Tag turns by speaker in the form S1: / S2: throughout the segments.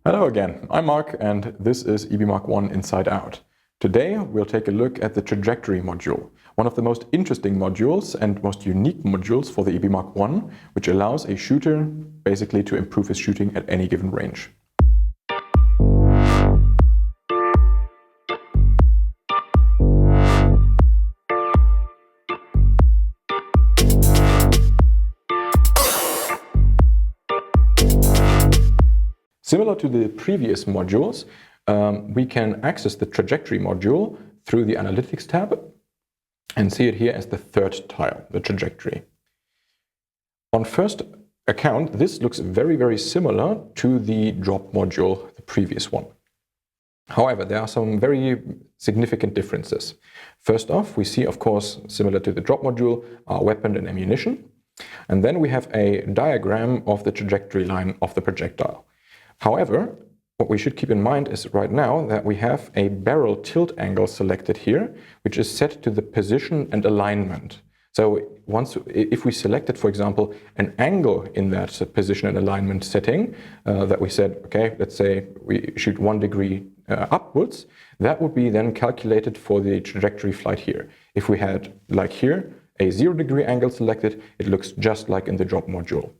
S1: Hello again, I'm Mark and this is EB Mark 1 Inside Out. Today we'll take a look at the trajectory module, one of the most interesting modules and most unique modules for the EB Mark 1, which allows a shooter basically to improve his shooting at any given range. Similar to the previous modules, we can access the trajectory module through the Analytics tab and see it here as the third tile, the trajectory. On first account, this looks very similar to the drop module, the previous one. However, there are some very significant differences. First off, we see, of course, similar to the drop module, our weapon and ammunition. And then we have a diagram of the trajectory line of the projectile. However, what we should keep in mind is right now that we have a barrel tilt angle selected here, which is set to the position and alignment. So if we selected, for example, an angle in that position and alignment setting, that we said, okay, let's say we shoot 1 degree upwards, that would be then calculated for the trajectory flight here. If we had, like here, a 0 degree angle selected, it looks just like in the drop module.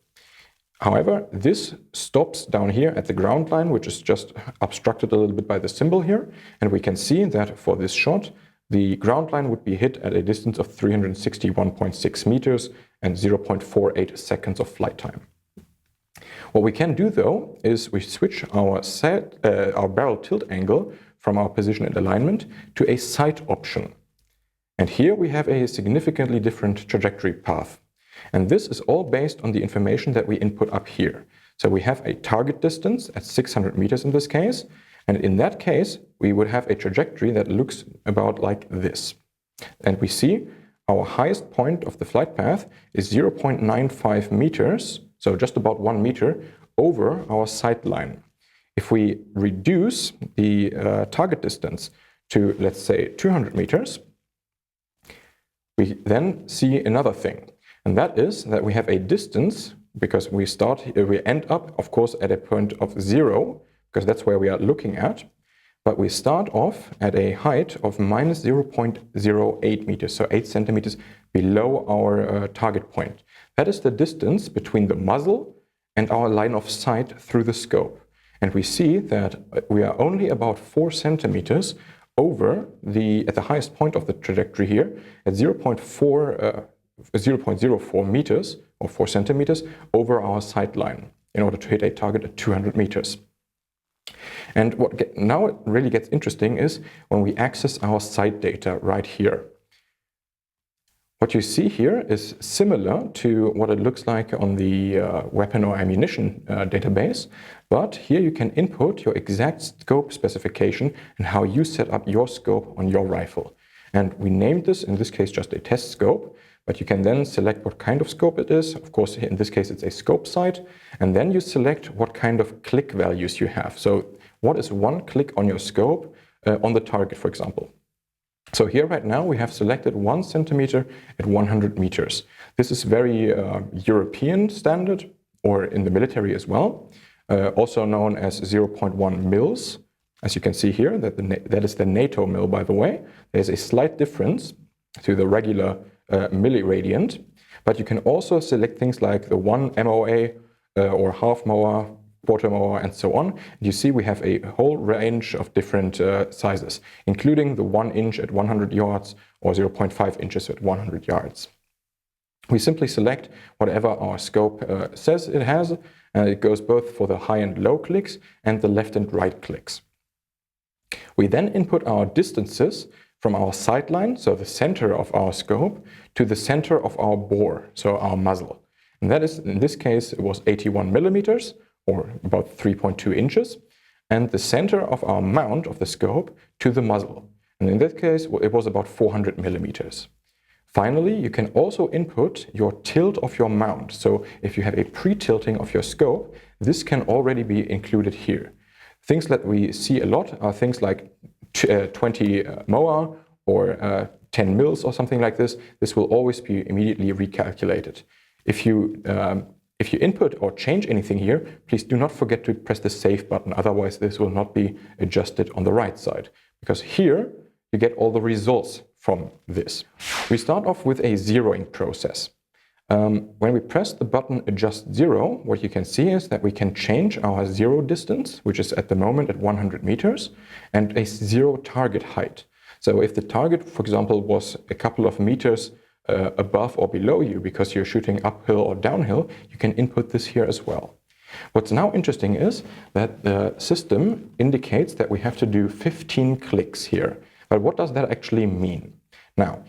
S1: However, this stops down here at the ground line, which is just obstructed a little bit by the symbol here. And we can see that for this shot, the ground line would be hit at a distance of 361.6 meters and 0.48 seconds of flight time. What we can do though is we switch our barrel tilt angle from our position and alignment to a sight option. And here we have a significantly different trajectory path. And this is all based on the information that we input up here. So we have a target distance at 600 meters in this case. And in that case, we would have a trajectory that looks about like this. And we see our highest point of the flight path is 0.95 meters, so just about 1 meter over our sight line. If we reduce the target distance to, let's say, 200 meters, we then see another thing. And that is that we have a distance, because we end up, of course, at a point of 0, because that's where we are looking at. But we start off at a height of minus 0.08 meters, so 8 centimeters below our target point. That is the distance between the muzzle and our line of sight through the scope. And we see that we are only about 4 centimeters over at the highest point of the trajectory here, at 0.04 meters or 4 centimeters over our sight line in order to hit a target at 200 meters. And now it really gets interesting is when we access our sight data right here. What you see here is similar to what it looks like on the weapon or ammunition database, but here you can input your exact scope specification and how you set up your scope on your rifle. And we named this, in this case, just a test scope. But you can then select what kind of scope it is. Of course, in this case, it's a scope sight. And then you select what kind of click values you have. So what is one click on your scope on the target, for example? So here right now, we have selected 1 centimeter at 100 meters. This is very European standard, or in the military as well, also known as 0.1 mils. As you can see here, that is the NATO mil, by the way. There's a slight difference to the regular milliradian, but you can also select things like the 1 MOA or half MOA, quarter MOA, and so on. You see we have a whole range of different sizes, including the 1 inch at 100 yards or 0.5 inches at 100 yards. We simply select whatever our scope says it has, and it goes both for the high and low clicks and the left and right clicks. We then input our distances from our sight line, so the center of our scope, to the center of our bore, so our muzzle. And that is, in this case, it was 81 millimeters, or about 3.2 inches, and the center of our mount of the scope to the muzzle. And in that case, it was about 400 millimeters. Finally, you can also input your tilt of your mount. So if you have a pre-tilting of your scope, this can already be included here. Things that we see a lot are things like 20 MOA or 10 mils or something like this. This will always be immediately recalculated. If you If you input or change anything here, please do not forget to press the Save button, otherwise this will not be adjusted on the right side, because here you get all the results from this. We start off with a zeroing process. When we press the button Adjust Zero, what you can see is that we can change our zero distance, which is at the moment at 100 meters, and a zero target height. So if the target, for example, was a couple of meters above or below you because you're shooting uphill or downhill, you can input this here as well. What's now interesting is that the system indicates that we have to do 15 clicks here. But what does that actually mean? Now,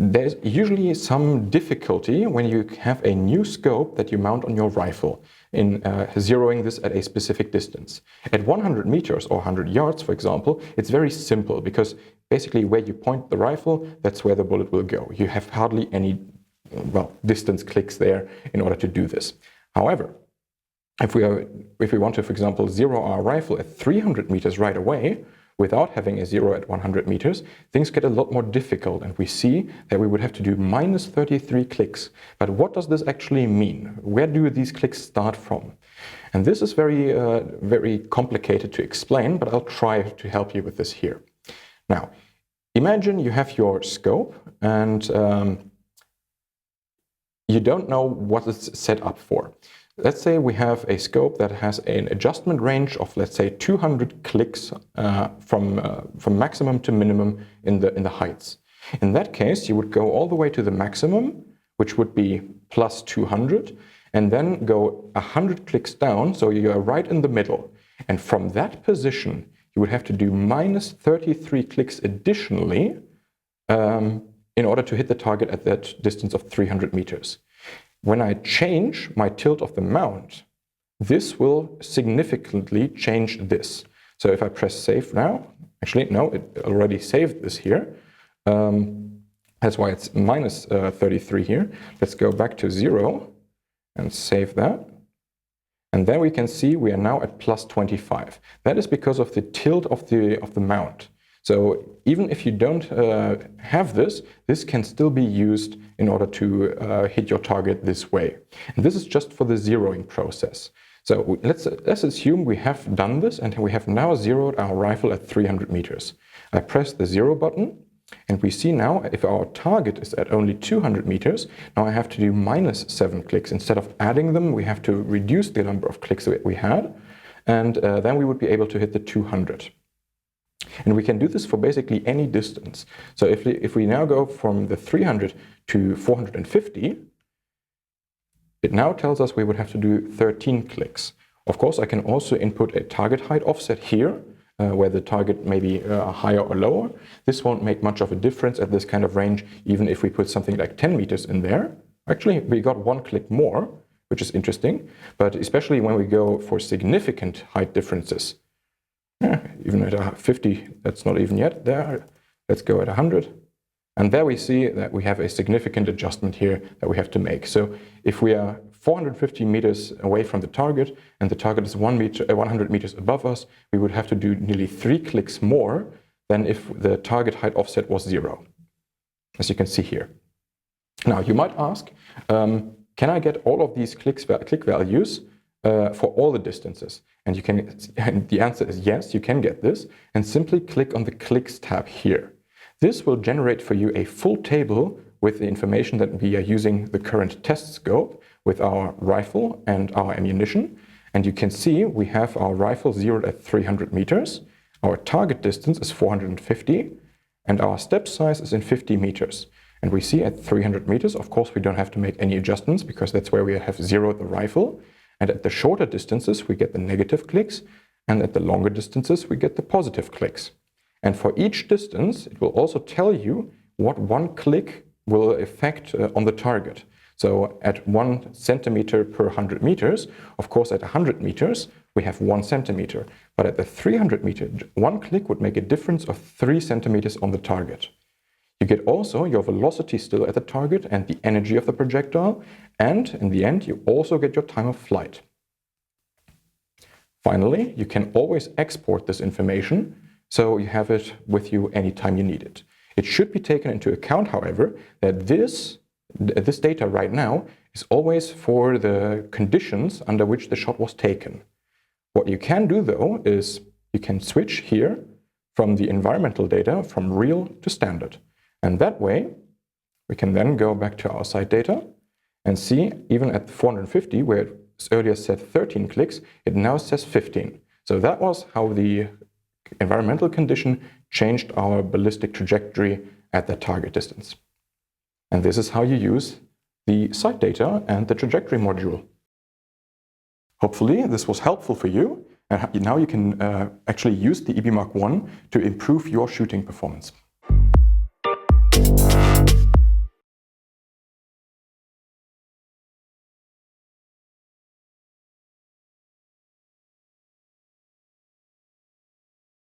S1: there's usually some difficulty when you have a new scope that you mount on your rifle in zeroing this at a specific distance. At 100 meters or 100 yards, for example, it's very simple because basically where you point the rifle, that's where the bullet will go. You have hardly any, distance clicks there in order to do this. However, if we want to, for example, zero our rifle at 300 meters right away, without having a zero at 100 meters, things get a lot more difficult, and we see that we would have to do minus 33 clicks. But what does this actually mean? Where do these clicks start from? And this is very complicated to explain, but I'll try to help you with this here. Now, imagine you have your scope and you don't know what it's set up for. Let's say we have a scope that has an adjustment range of, let's say, 200 clicks from maximum to minimum in the heights. In that case, you would go all the way to the maximum, which would be plus 200, and then go 100 clicks down, so you are right in the middle. And from that position, you would have to do minus 33 clicks additionally in order to hit the target at that distance of 300 meters. When I change my tilt of the mount, this will significantly change this. So if I press Save now, actually, no, it already saved this here. That's why it's minus 33 here. Let's go back to 0 and save that. And then we can see we are now at plus 25. That is because of the tilt of the mount. So even if you don't have this, this can still be used in order to hit your target this way. And this is just for the zeroing process. So let's assume we have done this and we have now zeroed our rifle at 300 meters. I press the 0 button and we see now if our target is at only 200 meters, now I have to do minus 7 clicks. Instead of adding them, we have to reduce the number of clicks that we had, and then we would be able to hit the 200. And we can do this for basically any distance. So if we now go from the 300 to 450, it now tells us we would have to do 13 clicks. Of course, I can also input a target height offset here, where the target may be higher or lower. This won't make much of a difference at this kind of range, even if we put something like 10 meters in there. Actually, we got 1 click more, which is interesting, but especially when we go for significant height differences. Even at 50, that's not even yet there. Let's go at 100. And there we see that we have a significant adjustment here that we have to make. So if we are 450 meters away from the target and the target is 100 meters above us, we would have to do nearly 3 clicks more than if the target height offset was 0, as you can see here. Now you might ask, can I get all of these click values for all the distances? And the answer is yes, you can get this, and simply click on the Clicks tab here. This will generate for you a full table with the information that we are using the current test scope with our rifle and our ammunition. And you can see we have our rifle zeroed at 300 meters, our target distance is 450, and our step size is in 50 meters. And we see at 300 meters, of course, we don't have to make any adjustments because that's where we have zeroed the rifle. And at the shorter distances, we get the negative clicks, and at the longer distances, we get the positive clicks. And for each distance, it will also tell you what 1 click will affect on the target. So at 1 centimeter per 100 meters, of course, at 100 meters, we have 1 centimeter. But at the 300 meter, 1 click would make a difference of 3 centimeters on the target. You get also your velocity still at the target and the energy of the projectile, and in the end you also get your time of flight. Finally, you can always export this information, so you have it with you anytime you need it. It should be taken into account, however, that this data right now is always for the conditions under which the shot was taken. What you can do though is you can switch here from the environmental data from real to standard. And that way we can then go back to our site data and see even at 450 where it earlier said 13 clicks, it now says 15. So that was how the environmental condition changed our ballistic trajectory at that target distance. And this is how you use the site data and the trajectory module. Hopefully this was helpful for you, and now you can actually use the EB Mark I to improve your shooting performance.